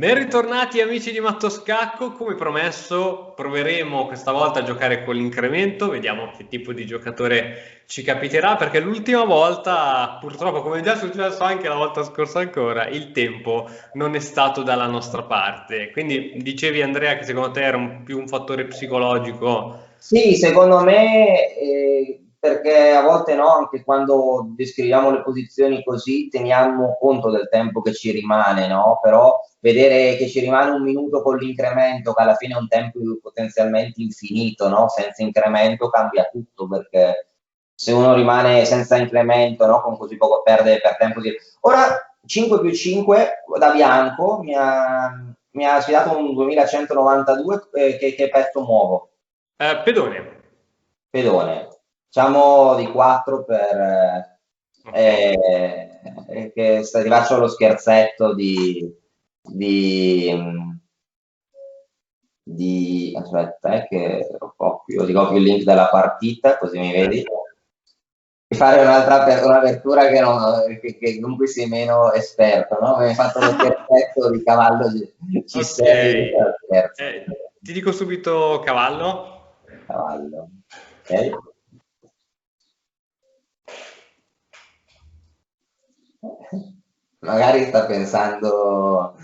Ben ritornati amici di Matto Scacco, come promesso proveremo questa volta a giocare con l'incremento, vediamo che tipo di giocatore ci capiterà, perché l'ultima volta, purtroppo come già è successo anche la volta scorsa ancora, il tempo non è stato dalla nostra parte. Quindi dicevi Andrea che secondo te era più un fattore psicologico. Sì, secondo me, perché a volte no, anche quando descriviamo le posizioni così, teniamo conto del tempo che ci rimane, no? Però vedere che ci rimane un minuto con l'incremento, che alla fine è un tempo potenzialmente infinito, no? Senza incremento cambia tutto, perché se uno rimane senza incremento, no? Con così poco perde per tempo di... Ora 5 più 5 da Bianco mi ha sfidato un 2192, che pezzo muovo? Pedone, Pedone. Facciamo di 4 ok. che ti faccio lo scherzetto di, aspetta, che lo copio, ti copio il link della partita così mi vedi. Certo. Di fare un'apertura che in cui sei meno esperto, no? Mi hai fatto lo scherzetto di cavallo Ok, C6, scherzo, ti dico subito cavallo. cavallo. Ok? Magari sta pensando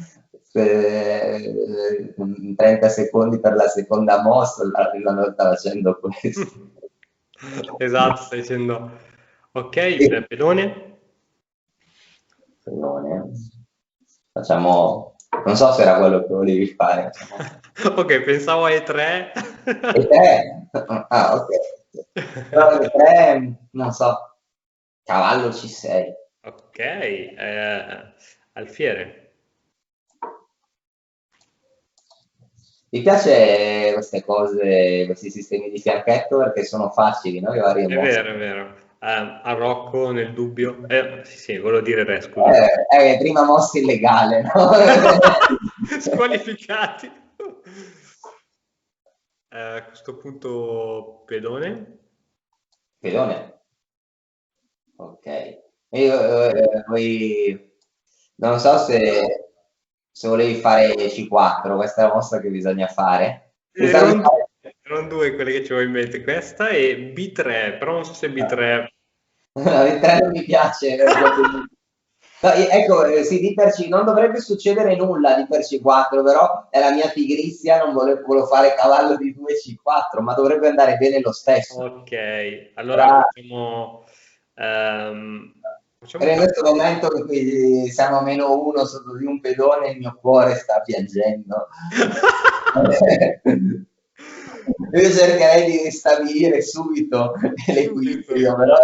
30 secondi per la seconda mossa, allora non sta facendo questo. Esatto, stai dicendo. Ok, E- pedone. Perdone. Facciamo, non so se era quello che volevi fare. Ok, pensavo ai tre. E tre? Ah, ok. Però le tre, non so, cavallo C6. Ok, alfiere. Mi piace queste cose, questi sistemi di fianchetto perché sono facili, no? Le varie È mosse. vero, è vero. A Rocco nel dubbio. Sì, sì, volevo dire re, scusa. Prima mossa illegale, no? Squalificati. A questo punto pedone. Pedone. Ok. Io, non so se volevi fare C4, questa è la mossa che bisogna fare. Pensavo di fare... Erano due quelle che avevo in mente, questa e B3, però non so se B3. No, il 3 non mi piace. No, ecco, sì, di per C non dovrebbe succedere nulla di per C4, però è la mia pigrizia, non volevo fare cavallo di 2 C4, ma dovrebbe andare bene lo stesso. Ok, allora Ora, facciamo in questo cavallo. momento in cui siamo a -1 sotto di un pedone, il mio cuore sta piangendo. Io cercherei di ristabilire subito Subito. l'equilibrio, però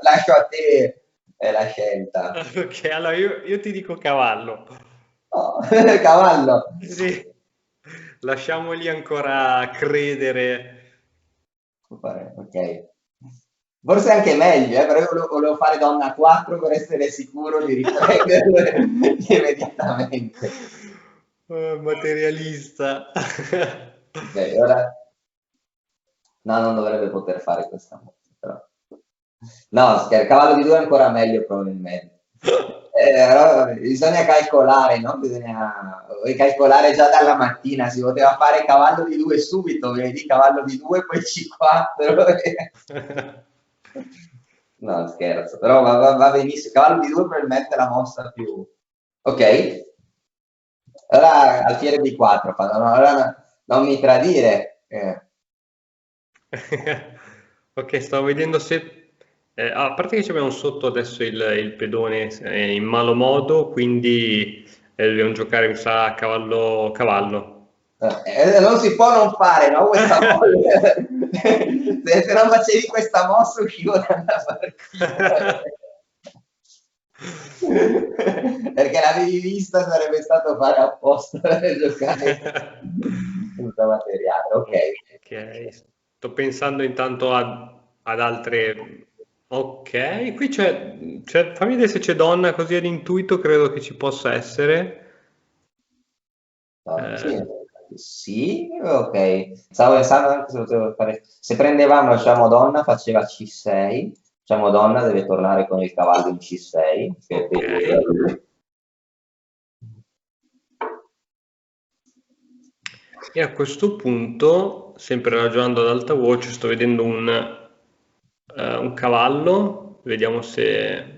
lascio a te la scelta. Ok, allora io ti dico cavallo. Oh, cavallo. Sì, lasciamogli ancora credere. Ok. Forse anche meglio, però io volevo fare donna 4 per essere sicuro di riprenderlo immediatamente. Materialista. Ok, ora no, non dovrebbe poter fare questa mossa, però. No, scherzo, cavallo di 2 è ancora meglio probabilmente. Però bisogna calcolare, no? Bisogna calcolare già dalla mattina, si poteva fare cavallo di 2 subito, vedi, cavallo di 2, poi C4. No, scherzo, però va benissimo. Cavallo di 2 probabilmente è la mossa più... Ok, ora alfiere di 4, non mi tradire. Ok, stavo vedendo se... a parte che abbiamo sotto adesso il pedone in malo modo, quindi dobbiamo giocare, mi sa, a cavallo, cavallo. Non si può non fare, no? Questa mossa. Se non facevi questa mossa uscivo dalla partita. Perché l'avevi vista sarebbe stato fare apposta per giocare senza materiale. Ok. Ok, sto pensando intanto ad altre... Ok, qui fammi vedere se c'è donna, così ad intuito credo che ci possa essere. Sì, Eh, sì, ok. Stavo pensando anche se potevo fare... Se prendevamo, lasciamo donna, faceva C6. Facciamo donna, deve tornare con il cavallo in C6. ok, E a questo punto, sempre ragionando ad alta voce, sto vedendo un cavallo, vediamo se...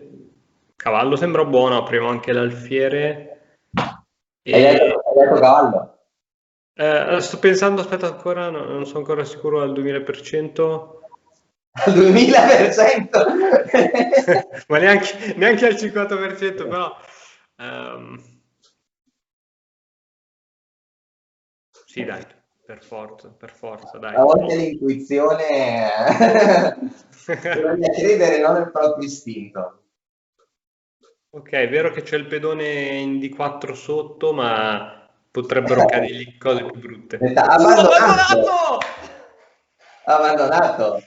Cavallo sembra buono, apriamo anche l'alfiere e... Hai detto cavallo? sto pensando, aspetta ancora, non sono ancora sicuro al 2000%, Al 2000%? ma neanche al 50%, però... ehm, sì, dai, per forza, A dai. volte l'intuizione bisogna credere non nel proprio istinto. Ok, è vero che c'è il pedone in D4 sotto, ma potrebbero cadergli cose più brutte. Abbandonato, Abbandonato! abbandonato,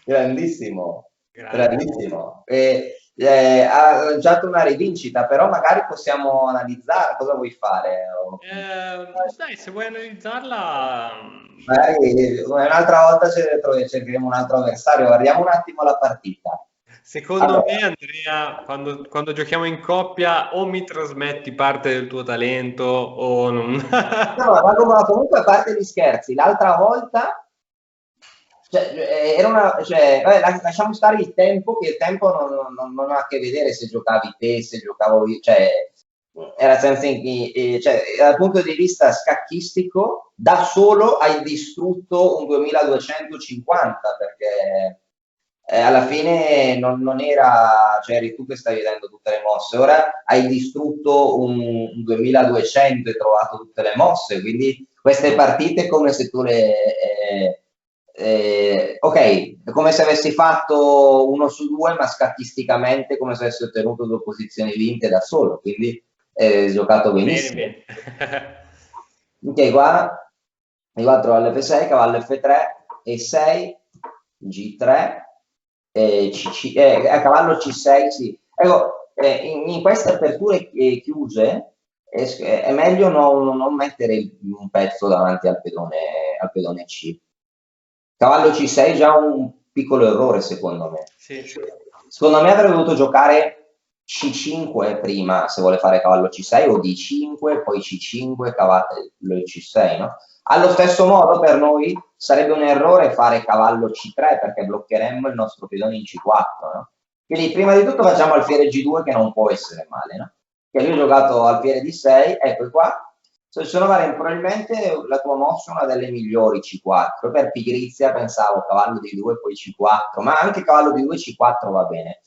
grandissimo, Grande. grandissimo. Ha lanciato una rivincita, però magari possiamo analizzare cosa vuoi fare. Dai, se vuoi analizzarla, Magari un'altra volta cercheremo un altro avversario. Guardiamo un attimo la partita. secondo Allora, me, Andrea, quando giochiamo in coppia, o mi trasmetti parte del tuo talento o non... no, ma comunque a parte gli scherzi, l'altra volta cioè, era una, cioè, vabbè, lasciamo stare il tempo, che il tempo non ha a che vedere se giocavi te, se giocavo io, cioè, era senza, cioè, dal punto di vista scacchistico, da solo hai distrutto un 2250, perché alla fine non era, cioè eri tu che stavi vedendo tutte le mosse, ora hai distrutto un 2200 e trovato tutte le mosse, quindi queste partite è come se tu ok, è come se avessi fatto uno su due, ma scattisticamente come se avessi ottenuto due posizioni vinte da solo, quindi giocato Bene, benissimo. bene. Ok, qua i 4 all'F6, cavallo F3, E6, G3, cavallo C6, sì. Ecco, in queste aperture chiuse è meglio non mettere un pezzo davanti al pedone C. Cavallo C6 è già un piccolo errore, secondo me. Sì. Secondo me avrebbe dovuto giocare C5 prima, se vuole fare cavallo C6, o D5, poi C5, cavallo C6, no? Allo stesso modo per noi sarebbe un errore fare cavallo C3 perché bloccheremmo il nostro pedone in C4, no? Quindi prima di tutto facciamo alfiere G2 che non può essere male, no? Che lui ha giocato alfiere D6, ecco qua. Sono probabilmente la tua mossa è una delle migliori C4, per pigrizia pensavo cavallo D2 poi C4, ma anche cavallo D2 C4 va bene.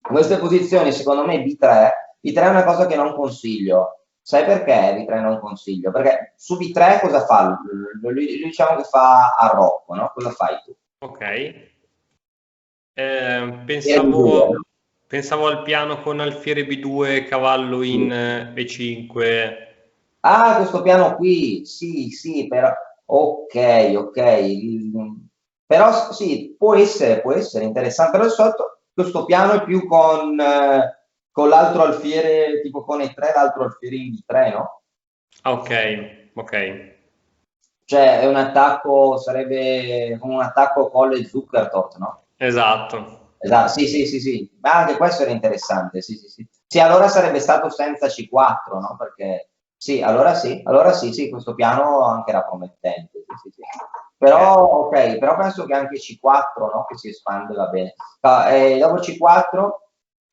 In queste posizioni secondo me B3 è una cosa che non consiglio. Sai perché B3 non consiglio? Perché su B3 cosa fa? Lui diciamo che fa a Rocco, no? Cosa fai tu? Ok. Viene B2, no? Pensavo al piano con alfiere B2, cavallo in Sì. B5. Ah, questo piano qui, sì, sì, però, ok, ok, però sì, può essere interessante, però di solito questo piano è più con l'altro alfiere, tipo con E3, l'altro alfiere in B3, no? Ah, ok, ok. Cioè è un attacco, sarebbe come un attacco Colle Zuckertot, no? Esatto. Esatto, sì, sì, sì, sì, ma anche questo era interessante, sì, sì, sì. Sì, allora sarebbe stato senza C4, no? Perché sì, allora sì, sì, questo piano anche era promettente, sì, sì, sì. Ok. Però, ok, però penso che anche C4, no? Che si espande va bene. Dopo C4,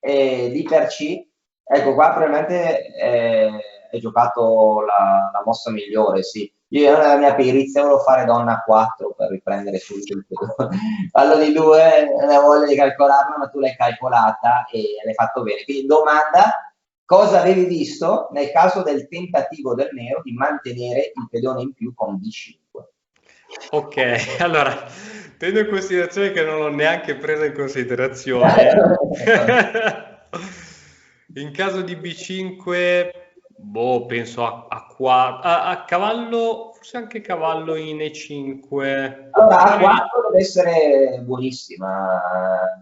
D per C, ecco qua probabilmente hai giocato la mossa migliore, sì. Io nella mia pigrizia volevo fare donna 4 per riprendere subito il pedone. Fallo di 2, non ho voglia di calcolarla, ma tu l'hai calcolata e l'hai fatto bene. Quindi domanda, cosa avevi visto nel caso del tentativo del nero di mantenere il pedone in più con D5? Ok, allora, tenendo in considerazione che non l'ho neanche preso in considerazione, in caso di B5, boh, penso a cavallo, forse anche cavallo in E5. Allora, A4 deve essere buonissima,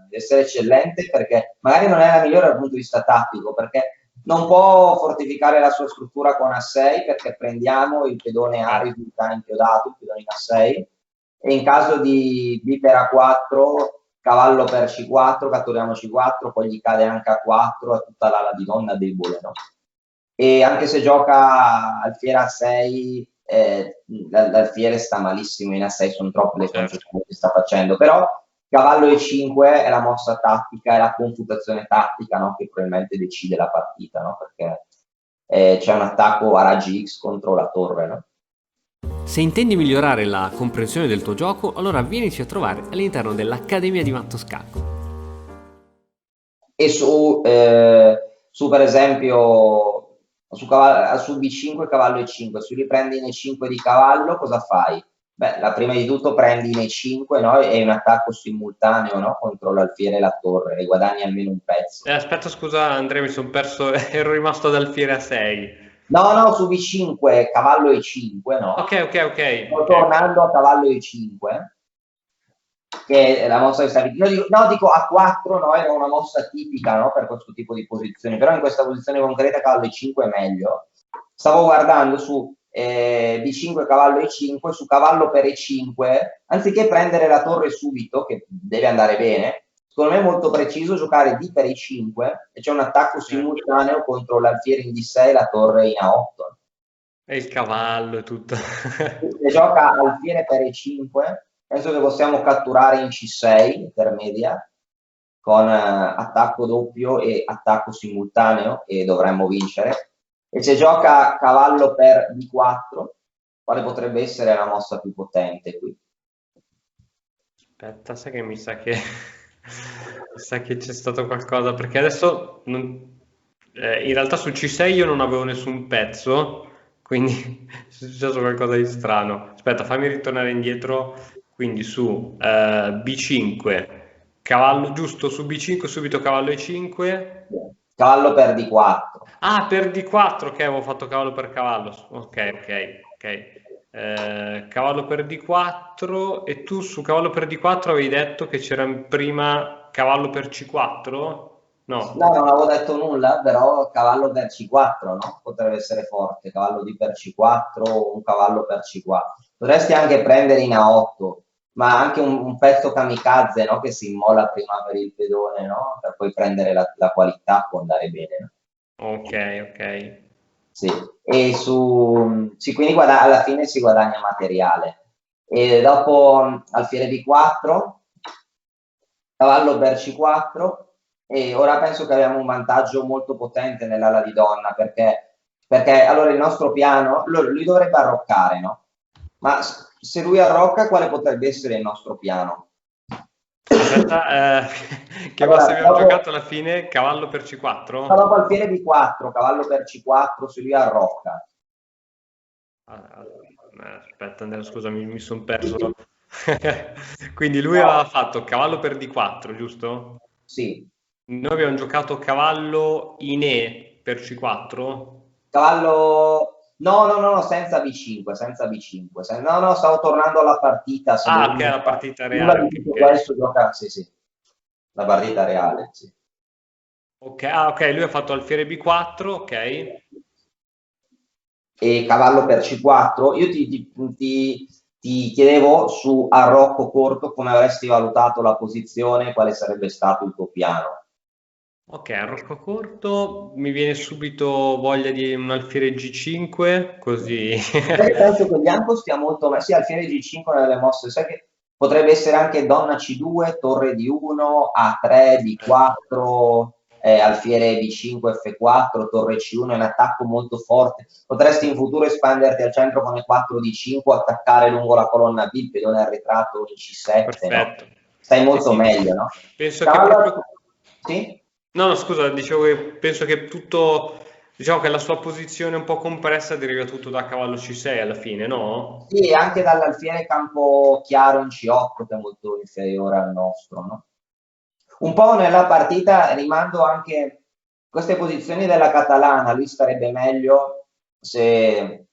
deve essere eccellente perché magari non è la migliore dal punto di vista tattico, perché non può fortificare la sua struttura con A6 perché prendiamo il pedone A Certo. risulta inchiodato, il pedone in A6, e in caso di B per A4, cavallo per C4, catturiamo C4, poi gli cade anche A4, è tutta l'ala di donna debole, no? E anche se gioca alfiere A6 l'alfiere sta malissimo in A6, sono troppe le certo. concessioni che sta facendo, però cavallo E5 è la mossa tattica, è la confutazione tattica, no? Che probabilmente decide la partita, no? Perché c'è un attacco a raggi X contro la torre, no? Se intendi migliorare la comprensione del tuo gioco, allora vienici a trovare all'interno dell'Accademia di Matto Scacco. E su per esempio su B5 cavallo E5, se riprendi in E5 di cavallo, cosa fai? Beh, prima di tutto prendi in E5, no? E un attacco simultaneo, no? Contro l'alfiere e la torre e guadagni almeno un pezzo. Aspetta, scusa Andrea, mi sono perso, ero rimasto ad alfiere a 6. No, no, su B5 cavallo E5, no? Ok, ok, ok, Sto ok. tornando a cavallo E5, che è la mossa che stavi... No, dico A4, no? Era una mossa tipica, no? Per questo tipo di posizioni, però in questa posizione concreta cavallo E5 è meglio. Stavo guardando su B5 cavallo E5, su cavallo per E5, anziché prendere la torre subito, che deve andare bene, secondo me è molto preciso giocare D per E5 e c'è un attacco simultaneo contro l'alfiere in D6 e la torre in A8. E il cavallo e tutto. Se gioca alfiere per E5, penso che possiamo catturare in C6 intermedia con attacco doppio e attacco simultaneo e dovremmo vincere. E se gioca cavallo per D4, quale potrebbe essere la mossa più potente qui? Aspetta, sai che mi sa che mi sa che c'è stato qualcosa perché adesso in realtà su C6 io non avevo nessun pezzo, quindi è successo qualcosa di strano. Aspetta, fammi ritornare indietro. Quindi su B5, cavallo giusto su B5, subito cavallo E5. Cavallo per D4. Ah, per D4, ok, avevo fatto cavallo per cavallo. Ok, ok, ok. Cavallo per D4 e tu su cavallo per D4 avevi detto che c'era prima cavallo per C4? No, No. non avevo detto nulla, però cavallo per C4, no? Potrebbe essere forte, cavallo D per C4 o un cavallo per C4. Potresti anche prendere in A8, ma anche un pezzo kamikaze, no? Che si immola prima per il pedone, no? Per poi prendere la qualità può andare bene, no? Ok, ok. Sì, sì, quindi alla fine si guadagna materiale. E dopo alfiere B4, cavallo per C4 e ora penso che abbiamo un vantaggio molto potente nell'ala di donna perché allora il nostro piano, lui dovrebbe arroccare, no? Ma se lui arrocca, quale potrebbe essere il nostro piano? Aspetta, che mossa Allora, abbiamo dopo, giocato alla fine? Cavallo per C4? dopo alfiere B4, cavallo per C4, se lui arrocca. Ah, aspetta, Andrea, scusami, mi sono perso. Quindi lui aveva No, fatto cavallo per D4, giusto? sì, Noi abbiamo giocato cavallo in E per C4? cavallo... No, no, no, no, senza B5, senza B5. No, no, stavo tornando alla partita, se Ah, ok, vogliamo la partita prima reale, di ok, tutto ok. questo gioca, sì, sì, la partita reale, sì. Ok, ok, lui ha fatto alfiere B4, ok. E cavallo per C4, io ti chiedevo su arrocco corto come avresti valutato la posizione, quale sarebbe stato il tuo piano. Ok, a Rocco Corto mi viene subito voglia di un alfiere G5, così. Sai che penso che Bianco stia molto meglio, sì, alfiere G5 nelle mosse, sai che potrebbe essere anche donna C2, torre D1, A3, D4, alfiere B5, F4, torre C1, è un attacco molto forte. Potresti in futuro espanderti al centro con E4, D5, attaccare lungo la colonna B, il pedone arretrato in C7, no? Perfetto. Stai Sì, molto sì, meglio, no? penso che Cavallo, proprio... sì? No, no, scusa, dicevo che penso che tutto, diciamo che la sua posizione un po' compressa deriva tutto da cavallo C6 alla fine, no? Sì, anche dall'alfiere campo chiaro in C8 che è molto inferiore al nostro, no? Un po' nella partita rimando anche queste posizioni della Catalana, lui starebbe meglio se,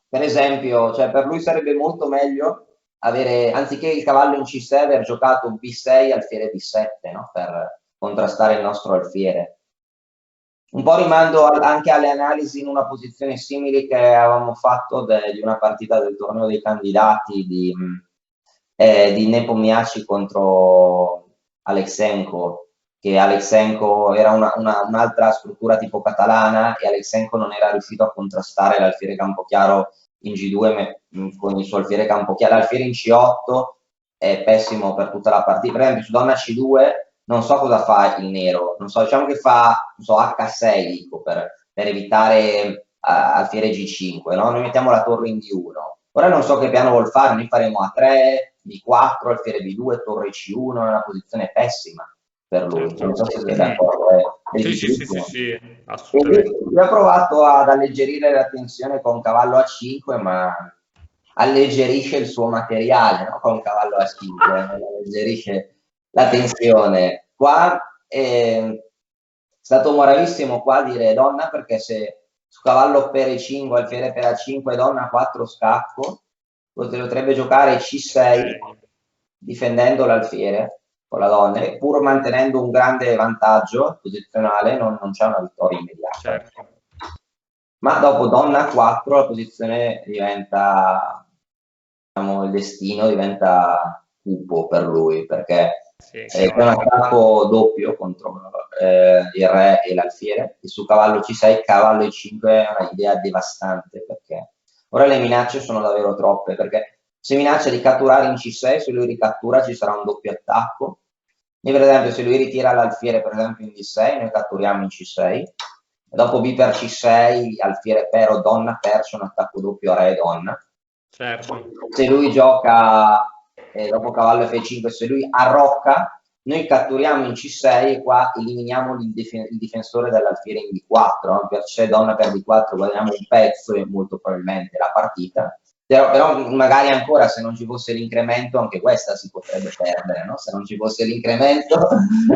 per esempio, cioè per lui sarebbe molto meglio avere, anziché il cavallo in C6, aver giocato un B6 alfiere D7, no? Per contrastare il nostro alfiere. Un po' rimando anche alle analisi in una posizione simile che avevamo fatto di una partita del torneo dei candidati di Nepomniachtchi contro Alexenko, che Alexenko era un'altra struttura tipo catalana e Alexenko non era riuscito a contrastare l'alfiere Campochiaro in G2 con il suo alfiere campochiaro. L'alfiere in C8 è pessimo per tutta la partita. Per esempio su donna C2 non so cosa fa il nero, non so, diciamo che fa, non so, H6 dico, per evitare alfiere G5, no? Noi mettiamo la torre in D1. Ora non so che piano vuol fare, noi faremo A3, B4, alfiere B2, torre C1, è una posizione pessima per lui. Certo. Non so se siete d'accordo, è Sì, sì, sì, sì, difficilissimo. sì, Quindi assolutamente. io ho provato ad alleggerire la tensione con cavallo A5, ma alleggerisce il suo materiale, no? Con cavallo A5, alleggerisce la tensione. Qua è stato bravissimo qua a dire donna, perché se su cavallo per E5, alfiere per A5, donna 4 scacco, potrebbe giocare C6 difendendo l'alfiere con la donna, pur mantenendo un grande vantaggio posizionale, non c'è una vittoria immediata. Certo. Ma dopo donna 4 la posizione diventa, diciamo, il destino diventa cupo per lui, perché Sì, c'è un attacco doppio contro il re e l'alfiere, e su cavallo C6, cavallo E5 è un'idea devastante, perché ora le minacce sono davvero troppe, perché se minaccia di catturare in C6, se lui ricattura ci sarà un doppio attacco. Noi per esempio se lui ritira l'alfiere per esempio in D6, noi catturiamo in C6, e dopo B per C6, alfiere per o donna per, c'è un attacco doppio re e donna. certo. Se lui gioca dopo cavallo F5, se lui arrocca, noi catturiamo in C6 e qua eliminiamo il difensore dell'alfiere in D4, no? Per C6 donna per D4 guadagniamo un pezzo e molto probabilmente la partita. Però magari ancora se non ci fosse l'incremento anche questa si potrebbe perdere, no? Se non ci fosse l'incremento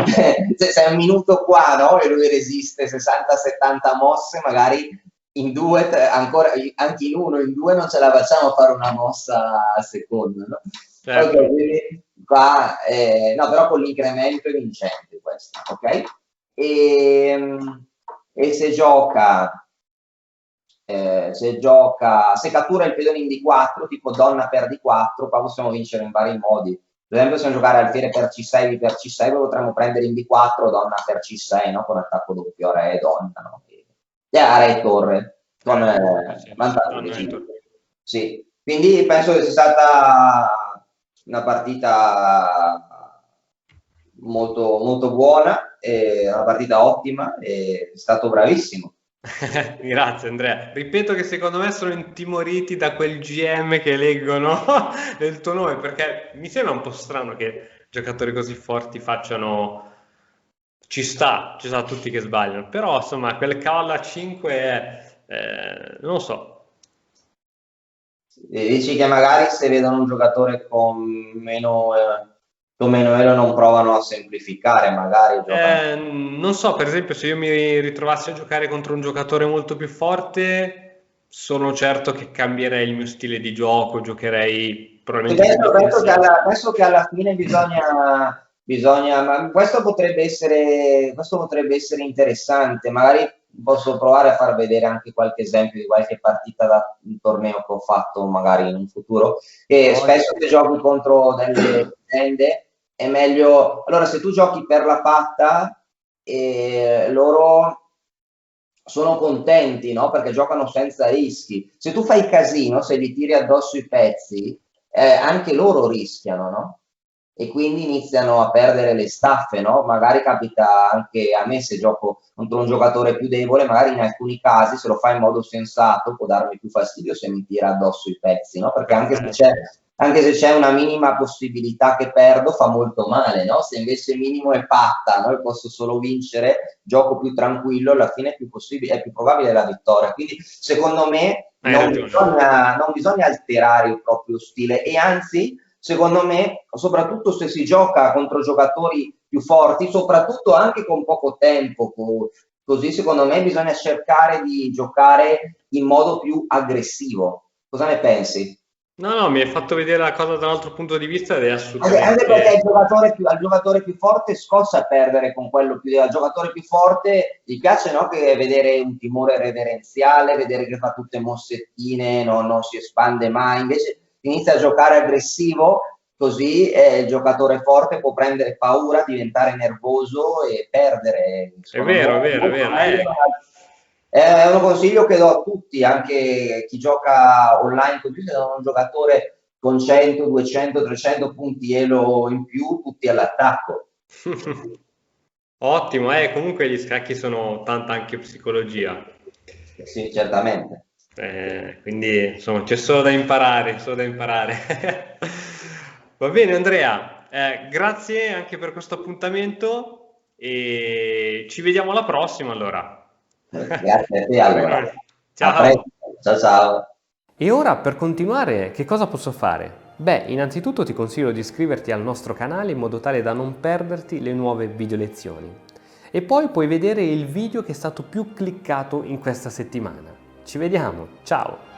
se è un minuto qua, no? E lui resiste 60-70 mosse, magari in due ancora, anche in uno, in due non ce la facciamo a fare una mossa a seconda, no? Certo. Ok, quindi qua no, però con l'incremento è vincente questa, ok? E se gioca se cattura il pedone in D4, tipo donna per D4, qua possiamo vincere in vari modi. Per esempio, possiamo giocare alfiere per C6, per C6, potremmo prendere in D4 donna per C6, no? Con attacco doppio re e donna, no? E a re e torre, con vantaggio decisivo. Sì, quindi penso che sia stata una partita molto, molto buona, una partita ottima, e è stato bravissimo. Grazie Andrea. Ripeto che secondo me sono intimoriti da quel GM che leggono del tuo nome, perché mi sembra un po' strano che giocatori così forti facciano... ci sta tutti che sbagliano, però insomma quel cavallo a 5 è... non lo so. Dici che magari se vedono un giocatore con meno elo non provano a semplificare, magari giocano. Non so, per esempio, se io mi ritrovassi a giocare contro un giocatore molto più forte, sono certo che cambierei il mio stile di gioco, giocherei probabilmente più difensivo. Penso che alla fine ma questo potrebbe essere interessante, magari posso provare a far vedere anche qualche esempio di qualche partita da un torneo che ho fatto magari in un futuro, che spesso se giochi contro delle aziende è meglio, allora se tu giochi per la patta loro sono contenti, no? Perché giocano senza rischi. Se tu fai casino, se gli tiri addosso i pezzi, anche loro rischiano, no? E quindi iniziano a perdere le staffe, no? Magari capita anche a me se gioco contro un giocatore più debole, magari in alcuni casi, se lo fa in modo sensato, può darmi più fastidio se mi tira addosso i pezzi, no? Perché anche se c'è una minima possibilità che perdo, fa molto male, no? Se invece il minimo è patta, no? E posso solo vincere, gioco più tranquillo, alla fine è più probabile la vittoria. Quindi, secondo me, Hai ragione. non bisogna alterare il proprio stile, e anzi, secondo me, soprattutto se si gioca contro giocatori più forti, soprattutto anche con poco tempo, così secondo me bisogna cercare di giocare in modo più aggressivo. Cosa ne pensi? No, no, mi hai fatto vedere la cosa da un altro punto di vista ed è Anche perché assolutamente... al giocatore più forte scossa a perdere con quello più al giocatore più forte gli piace, no, che vedere un timore reverenziale, vedere che fa tutte mossettine, non si espande mai, invece inizia a giocare aggressivo, così il giocatore forte può prendere paura, diventare nervoso e perdere. È Secondo me vero, è è vero, è molto vero. meglio È un consiglio che do a tutti, anche chi gioca online così, se non un giocatore con 100, 200, 300 punti elo in più, tutti all'attacco. Ottimo, comunque gli scacchi sono tanta anche psicologia. Sì, certamente. Quindi insomma c'è solo da imparare, solo da imparare. Va bene Andrea, grazie anche per questo appuntamento e ci vediamo alla prossima allora. Grazie a te allora. A Ciao. presto. Ciao ciao. E ora per continuare che cosa posso fare? Beh, innanzitutto ti consiglio di iscriverti al nostro canale in modo tale da non perderti le nuove video lezioni. E poi puoi vedere il video che è stato più cliccato in questa settimana. Ci vediamo, ciao!